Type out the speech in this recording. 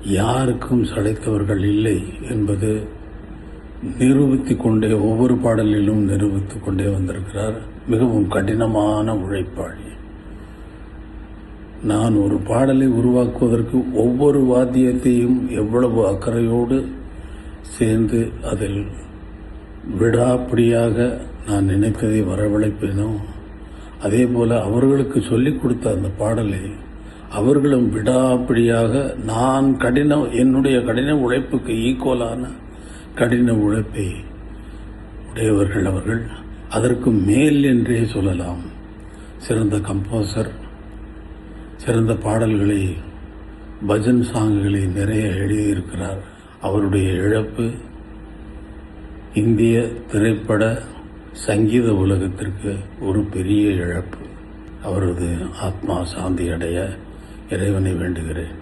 யாருக்கும் சளைத்தவர்கள் இல்லை என்பது நிரூபித்துக் கொண்டே ஒவ்வொரு பாடலிலும் நிரூபித்துக் கொண்டே வந்திருக்கிறார். மிகவும் கடினமான உழைப்பாளி. நான் ஒரு பாடலை உருவாக்குவதற்கு ஒவ்வொரு வாத்தியத்தையும் எவ்வளவு அக்கறையோடு சேர்ந்து அதில் விடாப்பிடியாக நான் நினைத்ததை வரவழைப்பேனோ அதே போல அவர்களுக்கு சொல்லிக் கொடுத்த அந்த பாடலை அவர்களும் விடாப்பிடியாக நான் என்னுடைய கடின உழைப்புக்கு ஈக்குவலான கடின உழைப்பை உடையவர்கள் அவர்கள். அதற்கு மேல் என்றே சொல்லலாம். சிறந்த கம்போசர், சிறந்த பாடல்களை, பஜன் சாங்குகளை நிறைய எழுதியிருக்கிறார். அவருடைய இழப்பு இந்திய திரைப்பட சங்கீத உலகத்திற்கு ஒரு பெரிய இழப்பு. அவரது ஆத்மா சாந்தி அடைய இறைவனை வேண்டுகிறேன்.